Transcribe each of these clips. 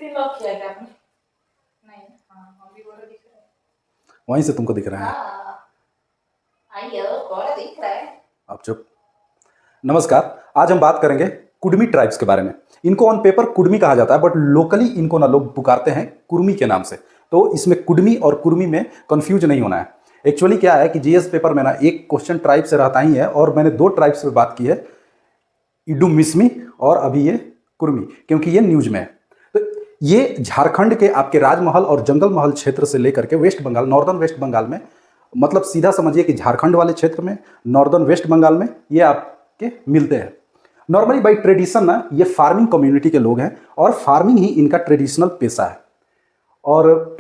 Screen lock किया क्या आपने? नहीं। हाँ हम भी बोलो दिख रहा है। वहीं से तुमको दिख रहा है। हाँ आइयो कौन दिख रहा है? आप चुप। नमस्कार, आज हम बात करेंगे कुडमी ट्राइब्स के बारे में। इनको ऑन पेपर कुडमी कहा जाता है, बट लोकली इनको ना लोग पुकारते हैं कुर्मी के नाम से। तो इसमें कुडमी और कुर्मी में कंफ्यूज नहीं होना है। एक्चुअली क्या है कि जीएस पेपर में ना एक क्वेश्चन ट्राइब से रहता ही है, और मैंने दो ट्राइब्स पे बात की है, इडुमिस्मी और अभी ये कुर्मी, क्योंकि ये न्यूज में है। तो ये झारखंड के आपके राजमहल और जंगल महल क्षेत्र से लेकर के West Bengal, northern West Bengal में, मतलब सीधा समझिए कि झारखंड वाले क्षेत्र में, नॉर्दर्न वेस्ट बंगाल में ये आपके मिलते हैं। नॉर्मली बाई ट्रेडिशन ना ये फार्मिंग कम्युनिटी के लोग हैं, और फार्मिंग ही इनका ट्रेडिशनल पेशा है। और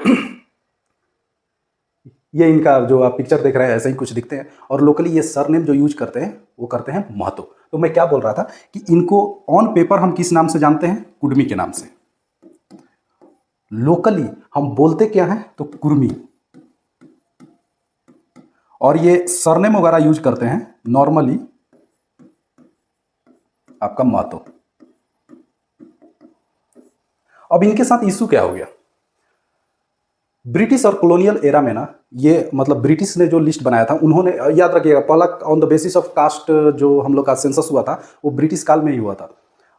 ये इनका जो आप पिक्चर देख रहे हैं ऐसे ही कुछ दिखते हैं, और लोकली ये सरनेम जो यूज करते हैं वो करते हैं महतो। तो मैं क्या बोल रहा था कि इनको ऑन पेपर हम किस नाम से जानते हैं? कुडमी के नाम से। लोकली हम बोलते क्या हैं? तो कुर्मी। और ये सरनेम वगैरह यूज करते हैं नॉर्मली आपका महतो। अब इनके साथ इशू क्या हो गया? ब्रिटिश और कॉलोनियल एरा में ना ये मतलब ब्रिटिश ने जो लिस्ट बनाया था, उन्होंने, याद रखिएगा, पहला on the basis of caste जो हम लोग का सेंसस हुआ था वो ब्रिटिश काल में ही हुआ था।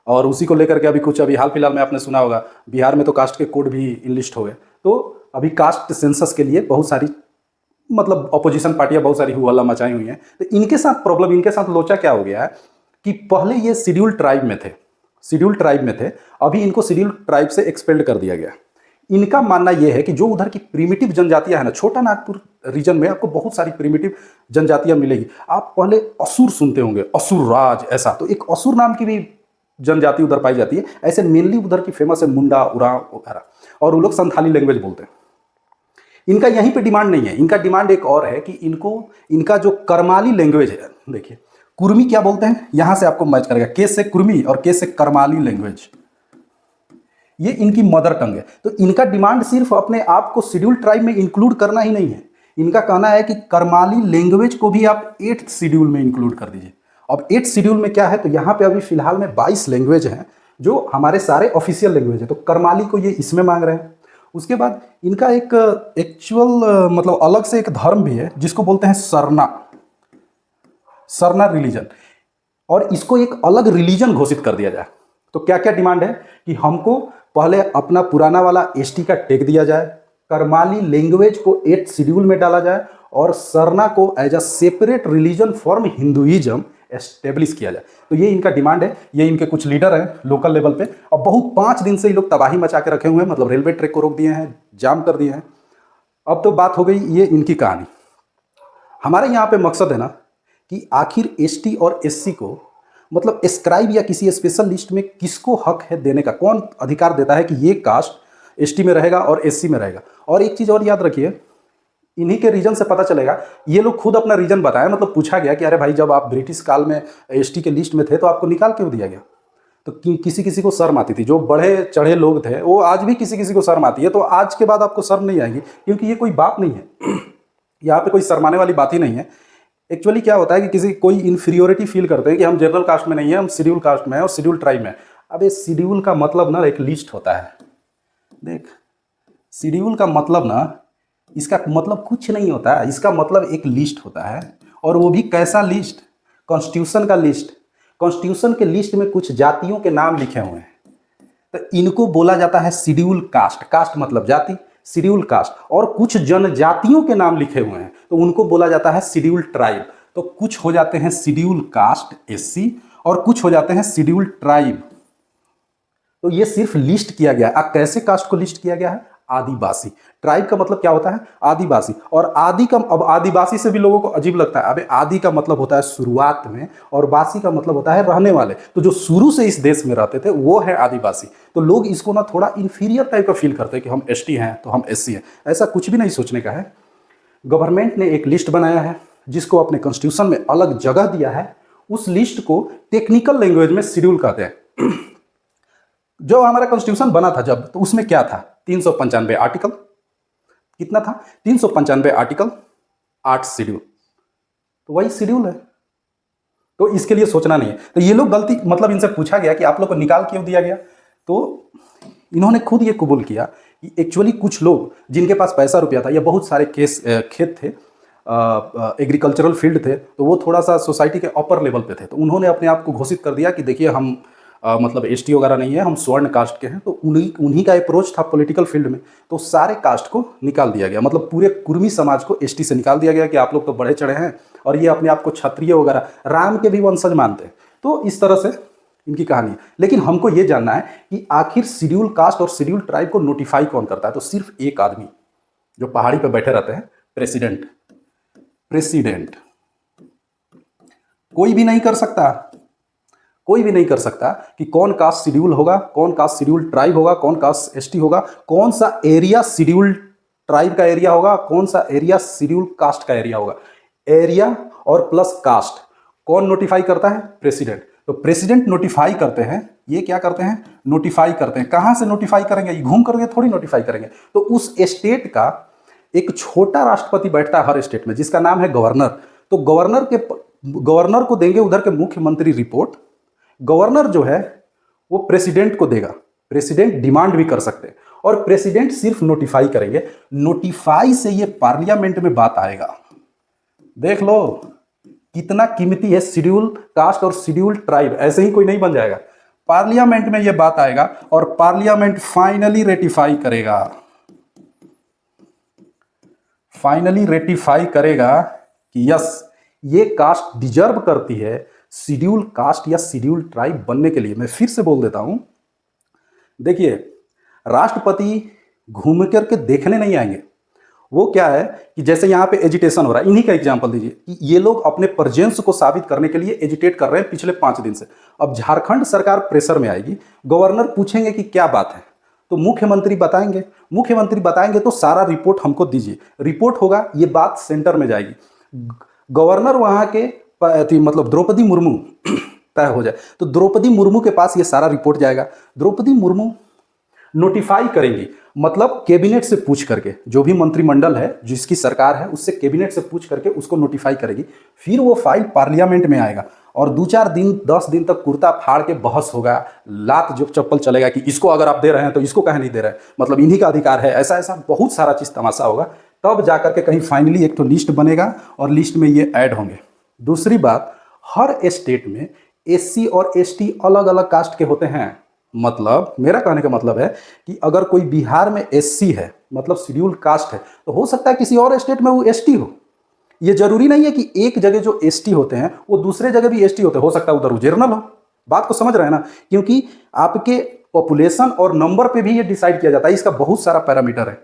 और उसी को लेकर के अभी हाल फिलहाल में आपने सुना होगा, बिहार में तो कास्ट के कोड भी इनलिस्ट हो गए। तो अभी कास्ट सेंसस के लिए बहुत सारी मतलब अपोजिशन पार्टियां बहुत सारी हुआ मचाई हुई हैं। तो इनके साथ प्रॉब्लम, इनके साथ लोचा क्या हो गया है कि पहले ये शेड्यूल ट्राइब में थे, शेड्यूल ट्राइब में थे, अभी इनको शेड्यूल ट्राइब से एक्सपेल्ड कर दिया गया। इनका मानना यह है कि जो उधर की प्रिमिटिव जनजातियां हैं ना, छोटा नागपुर रीजन में आपको बहुत सारी प्रिमिटिव जनजातियां मिलेगी। आप पहले असुर सुनते होंगे, असुर राज, ऐसा तो एक असुर नाम की भी जनजाति उधर पाई जाती है। ऐसे मेनली उधर की फेमस है मुंडा, उरांव वगैरह, और वो लोग संथाली लैंग्वेज बोलते हैं। इनका यहीं पे डिमांड नहीं है, इनका डिमांड एक और है कि इनको, इनका जो करमाली लैंग्वेज है, देखिए कुर्मी क्या बोलते हैं, यहां से आपको मैच करेगा, के से कुर्मी और के से करमाली लैंग्वेज, ये इनकी मदर टंग है। तो इनका डिमांड सिर्फ अपने आप को शेड्यूल ट्राइब में इंक्लूड करना ही नहीं है, इनका कहना है कि करमाली लैंग्वेज को भी आप 8th शेड्यूल में इंक्लूड कर दीजिए। अब 8th शेड्यूल में क्या है, तो यहाँ पे अभी फिलहाल में 22 लैंग्वेज हैं जो हमारे सारे ऑफिशियल लैंग्वेज है, तो करमाली को ये इसमें मांग रहे हैं। उसके बाद इनका एक एक्चुअल मतलब अलग से एक धर्म भी है जिसको बोलते हैं सरना, सरना रिलीजन, और इसको एक अलग रिलीजन घोषित कर दिया जाए। तो क्या क्या डिमांड है कि हमको पहले अपना पुराना वाला एसटी का टेक दिया जाए, करमाली लैंग्वेज को 8th शेड्यूल में डाला जाए, और सरना को as a separate religion from Hinduism establish किया जाए। तो ये इनका डिमांड है। ये इनके कुछ लीडर हैं लोकल लेवल पे, और बहुत 5 दिन से ये लोग तबाही मचा के रखे हुए हैं, मतलब रेलवे ट्रैक को रोक दिए हैं, जाम कर दिए हैं। अब तो बात हो गई ये इनकी कहानी। हमारे यहाँ पे मकसद है ना कि आखिर एसटी और एससी को मतलब एस्क्राइब या किसी स्पेशल लिस्ट में किसको हक है देने का, कौन अधिकार देता है कि ये कास्ट एसटी में रहेगा और एससी में रहेगा। और एक चीज़ और याद रखिए, इन्हीं के रीजन से पता चलेगा, ये लोग खुद अपना रीजन बताएं, मतलब पूछा गया कि अरे भाई जब आप ब्रिटिश काल में एसटी के लिस्ट में थे तो आपको निकाल क्यों दिया गया? तो किसी किसी को शर्म आती थी, जो बड़े चढ़े लोग थे, वो आज भी किसी किसी को शर्म आती है। तो आज के बाद आपको शर्म नहीं आएगी, क्योंकि ये कोई बात नहीं है यहाँ पे कोई शर्माने वाली बात ही नहीं है। एक्चुअली क्या होता है कि किसी कोई इन्फीरियोरिटी फील करते हैं कि हम जनरल कास्ट में नहीं है, हम शेड्यूल कास्ट में है और शेड्यूल ट्राइब में। अब ये शेड्यूल का मतलब ना एक लिस्ट होता है। देख, शेड्यूल का मतलब ना, इसका मतलब कुछ नहीं होता है, इसका मतलब एक लिस्ट होता है। और वो भी कैसा लिस्ट? कॉन्स्टिट्यूशन का लिस्ट। कॉन्स्टिट्यूशन के लिस्ट में कुछ जातियों के नाम लिखे हुए हैं, तो इनको बोला जाता है शेड्यूल कास्ट। कास्ट मतलब जाति, शेड्यूल कास्ट। और कुछ जनजातियों के नाम लिखे हुए हैं तो उनको बोला जाता है शेड्यूल ट्राइब। तो कुछ हो जाते हैं शेड्यूल कास्ट एससी, और कुछ हो जाते हैं शेड्यूल ट्राइब। तो ये सिर्फ लिस्ट किया गया है। अब कैसे कास्ट को लिस्ट किया गया है? आदिवासी। ट्राइब का मतलब क्या होता है? आदिवासी। और आदि का, अब आदिवासी से भी लोगों को अजीब लगता है, अबे आदि का मतलब होता है शुरुआत में, और वासी का मतलब होता है रहने वाले। तो जो शुरू से इस देश में रहते थे वो है आदिवासी। तो लोग इसको ना थोड़ा इंफीरियर टाइप का फील करते हैं कि हम एसटी हैं तो हम एससी हैं। ऐसा कुछ भी नहीं सोचने का है। गवर्नमेंट ने एक लिस्ट बनाया है जिसको अपने कॉन्स्टिट्यूशन में अलग जगह दिया है। उस लिस्ट को टेक्निकल लैंग्वेज में शेड्यूल कहते हैं। जो हमारा कॉन्स्टिट्यूशन बना था जब, तो उसमें क्या था? 395 आर्टिकल। कितना था? 395 आर्टिकल, 8 शेड्यूल। तो वही शेड्यूल है। तो इसके लिए सोचना नहीं है। तो ये लोग गलती, मतलब इनसे पूछा गया कि आप लोग को निकाल क्यों दिया गया, तो इन्होंने खुद ये कबूल किया कि एक्चुअली कुछ लोग जिनके पास पैसा रुपया था या बहुत सारे खेत थे, एग्रीकल्चरल फील्ड थे, तो वो थोड़ा सा सोसाइटी के अपर लेवल पे थे, तो उन्होंने अपने आप को घोषित कर दिया कि देखिए हम मतलब एसटी वगैरह नहीं है, हम स्वर्ण कास्ट के हैं। तो उन्हीं का अप्रोच था पॉलिटिकल फील्ड में, तो सारे कास्ट को निकाल दिया गया, मतलब पूरे कुर्मी समाज को एसटी से निकाल दिया गया कि आप लोग तो बढ़े चढ़े हैं और ये अपने आप को क्षत्रिय वगैरह राम के भी वंशज मानते हैं। तो इस तरह से इनकी कहानी है। लेकिन हमको ये जानना है कि आखिर शेड्यूल कास्ट और शेड्यूल ट्राइब को नोटिफाई कौन करता है? तो सिर्फ एक आदमी जो पहाड़ी पे बैठे रहते हैं, प्रेसिडेंट। प्रेसिडेंट कोई भी नहीं कर सकता, कोई भी नहीं कर सकता कि कौन कास्ट शेड्यूल होगा, कौन कास्ट शेड्यूल ट्राइब होगा, कौन कास्ट एसटी होगा, कौन सा एरिया शेड्यूल ट्राइब का एरिया होगा, कौन सा एरिया शेड्यूल कास्ट का एरिया होगा। एरिया और प्लस कास्ट कौन नोटिफाई करता है? प्रेसिडेंट। तो प्रेसिडेंट नोटिफाई करते हैं, ये क्या करते हैं? नोटिफाई करते हैं। कहां से नोटिफाई करेंगे? ये घूम करके थोड़ी नोटिफाई करेंगे। तो उस स्टेट का एक छोटा राष्ट्रपति बैठता है हर स्टेट में, जिसका नाम है गवर्नर। तो गवर्नर को देंगे उधर के मुख्यमंत्री रिपोर्ट। गवर्नर जो है वो प्रेसिडेंट को देगा, प्रेसिडेंट डिमांड भी कर सकते हैं और प्रेसिडेंट सिर्फ नोटिफाई करेंगे। नोटिफाई से ये पार्लियामेंट में बात आएगा। देख लो कितना कीमती है शेड्यूल कास्ट और शेड्यूल ट्राइब, ऐसे ही कोई नहीं बन जाएगा। पार्लियामेंट में ये बात आएगा और पार्लियामेंट फाइनली रेटिफाई करेगा, फाइनली रेटिफाई करेगा कि यस ये कास्ट डिजर्व करती है शेड्यूल कास्ट या शेड्यूल ट्राइब बनने के लिए। मैं फिर से बोल देता हूं, देखिए राष्ट्रपति घूम करके देखने नहीं आएंगे। वो क्या है कि जैसे यहाँ पे एजिटेशन हो रहा है, इन्हीं का एग्जांपल दीजिए कि ये लोग अपने प्रेजेंस को साबित करने के लिए एजिटेट कर रहे हैं पिछले 5 दिन से। अब झारखंड सरकार प्रेशर में आएगी, गवर्नर पूछेंगे कि क्या बात है, तो मुख्यमंत्री बताएंगे। मुख्यमंत्री बताएंगे तो सारा रिपोर्ट हमको दीजिए, रिपोर्ट होगा, ये बात सेंटर में जाएगी। गवर्नर वहाँ के मतलब द्रौपदी मुर्मू तय हो जाए तो द्रौपदी मुर्मू के पास ये सारा रिपोर्ट जाएगा। द्रौपदी मुर्मू नोटिफाई करेंगी, मतलब कैबिनेट से पूछ करके, जो भी मंत्रिमंडल है जिसकी सरकार है उससे कैबिनेट से पूछ करके उसको नोटिफाई करेगी। फिर वो फाइल पार्लियामेंट में आएगा और 2-4 दिन 10 दिन तक कुर्ता फाड़ के बहस होगा, लात जो चप्पल चलेगा कि इसको अगर आप दे रहे हैं तो इसको कहे नहीं दे रहे हैं, मतलब इन्हीं का अधिकार है, ऐसा ऐसा बहुत सारा चीज़ तमाशा होगा। तब जाकर के कहीं फाइनली एक तो लिस्ट बनेगा और लिस्ट में ये ऐड होंगे। दूसरी बात, हर स्टेट में एससी और एसटी अलग अलग कास्ट के होते हैं। मतलब मेरा कहने का मतलब है कि अगर कोई बिहार में एससी है, मतलब शेड्यूल कास्ट है, तो हो सकता है किसी और स्टेट में वो एसटी हो। ये जरूरी नहीं है कि एक जगह जो एसटी होते हैं वो दूसरे जगह भी एसटी होते हैं, हो सकता है उधर वो जनरल हो। बात को समझ रहे हैं ना? क्योंकि आपके पॉपुलेशन और नंबर पे भी ये डिसाइड किया जाता है, इसका बहुत सारा पैरामीटर है।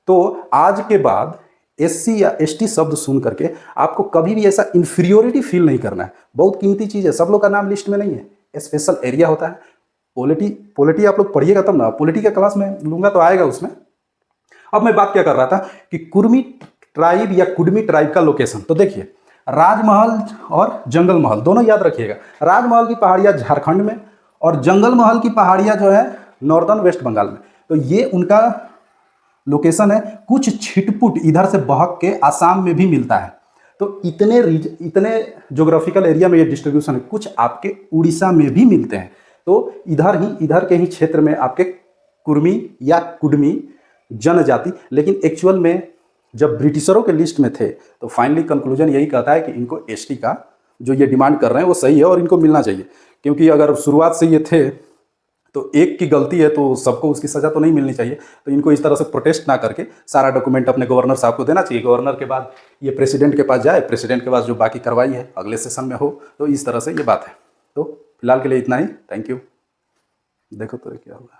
तो आज के बाद एससी या एसटी शब्द सुन करके आपको कभी भी ऐसा इंफीरियोरिटी फील नहीं करना है। बहुत कीमती चीज़ है, सब लोग का नाम लिस्ट में नहीं है, स्पेशल एरिया होता है। पॉलिटी आप लोग पढ़िएगा तब ना, पॉलिटी का क्लास में लूंगा तो आएगा उसमें। अब मैं बात क्या कर रहा था कि कुर्मी ट्राइब या कुडमी ट्राइब का लोकेशन। तो देखिए राजमहल और जंगल महल दोनों याद रखिएगा। राजमहल की पहाड़ियाँ झारखंड में और जंगल महल की पहाड़ियाँ जो है नॉर्दर्न वेस्ट बंगाल में। तो ये उनका लोकेशन है। कुछ छिटपुट इधर से बहक के आसाम में भी मिलता है। तो इतने ज्योग्राफिकल एरिया में ये डिस्ट्रीब्यूशन है। कुछ आपके उड़ीसा में भी मिलते हैं। तो इधर के ही क्षेत्र में आपके कुर्मी या कुडमी जनजाति। लेकिन एक्चुअल में जब ब्रिटिशरों के लिस्ट में थे तो फाइनली कंक्लूजन यही कहता है कि इनको एसटी का जो ये डिमांड कर रहे हैं वो सही है और इनको मिलना चाहिए। क्योंकि अगर शुरुआत से ये थे तो एक की गलती है तो सबको उसकी सज़ा तो नहीं मिलनी चाहिए। तो इनको इस तरह से प्रोटेस्ट ना करके सारा डॉक्यूमेंट अपने गवर्नर साहब को देना चाहिए। गवर्नर के बाद ये प्रेसिडेंट के पास जाए, प्रेसिडेंट के पास जो बाकी कार्रवाई है अगले सेशन में हो। तो इस तरह से ये बात है। तो फिलहाल के लिए इतना ही। Thank you. देखो तो क्या हुआ।